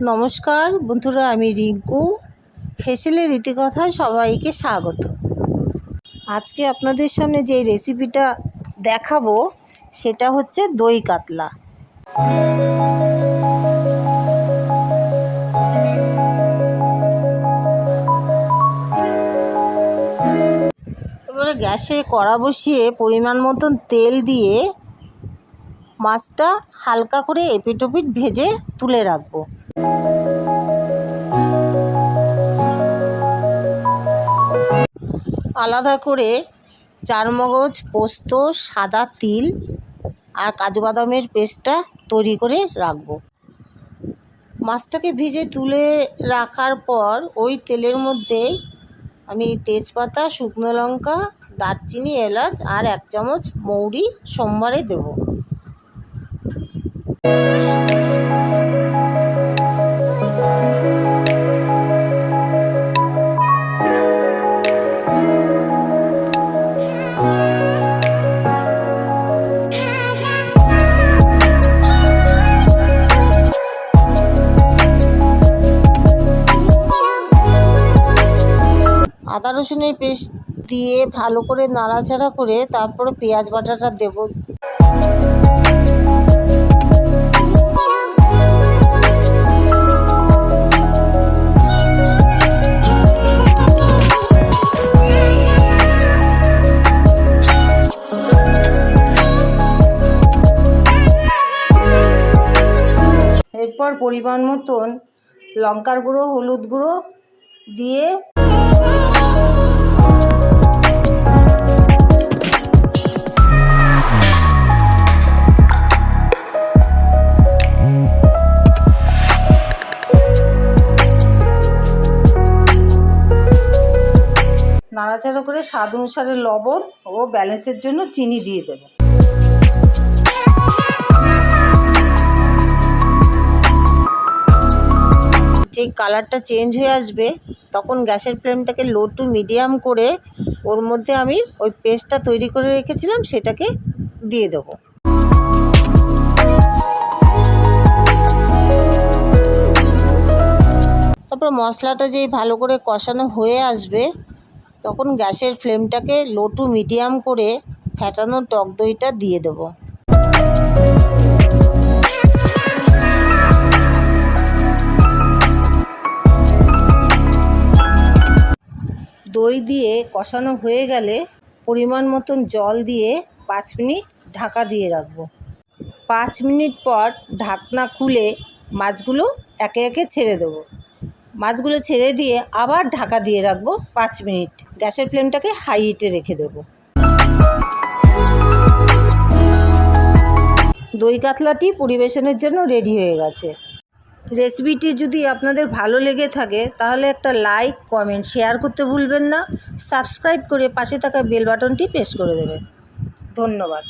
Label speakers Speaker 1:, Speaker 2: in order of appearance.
Speaker 1: নমস্কার বন্ধুরা, আমি রিঙ্কু। হেসেলের রীতিকথায় সবাইকে স্বাগত। আজকে আপনাদের সামনে যে রেসিপিটা দেখাবো সেটা হচ্ছে দই কাতলা। এবারে গ্যাসে কড়া বসিয়ে পরিমাণ মতন তেল দিয়ে মাছটা হালকা করে এপিট ওপিট ভেজে তুলে রাখবো। আলাদা করে চারমগজ, পোস্ত, সাদা তিল আর কাজু বাদামের পেস্টটা তৈরি করে রাখবো। মাছটাকে ভেজে তুলে রাখার পর ওই তেলের মধ্যে আমি তেজপাতা, শুকনো লঙ্কা, দারচিনি, এলাচ আর 1 চামচ মৌরি সোমবারে দেবো। আদা রসুনের পেস্ট দিয়ে ভালো করে নাড়াচাড়া করে তারপরে পেঁয়াজ বাটাটা দেব। এরপর পরিমাণ মতন লঙ্কার গুঁড়ো, হলুদ গুঁড়ো দিয়ে নাড়াচাড়া করে স্বাদ অনুসারে লবণ ও ব্যালেন্সের জন্য চিনি দিয়ে দেব। যে কালারটা চেঞ্জ হয়ে আসবে তখন গ্যাসের ফ্লেমটাকে লো টু মিডিয়াম করে ওর মধ্যে আমি ওই পেস্টটা তৈরি করে রেখেছিলাম সেটাকে দিয়ে দেব। তারপর মশলাটা যেই ভালো করে কষানো হয়ে আসবে তখন গ্যাসের ফ্লেমটাকে লো টু মিডিয়াম করে ফ্যাটানো টক দইটা দিয়ে দেবো। দই দিয়ে কষানো হয়ে গেলে পরিমাণ মতন জল দিয়ে 5 মিনিট ঢাকা দিয়ে রাখবো। 5 মিনিট পর ঢাকনা খুলে মাছগুলো একে একে ছেড়ে দেবো। মাছগুলো ছেড়ে দিয়ে আবার ঢাকা দিয়ে রাখবো 5 মিনিট। গ্যাসের ফ্লেমটাকে হাই হিটে রেখে দেবো। দই কাতলাটি পরিবেশনের জন্য রেডি হয়ে গেছে। রেসিপিটি যদি আপনাদের ভালো লেগে থাকে তাহলে একটা লাইক, কমেন্ট, শেয়ার করতে ভুলবেন না। সাবস্ক্রাইব করে পাশে থাকা বেল বাটনটি প্রেস করে দেবেন। ধন্যবাদ।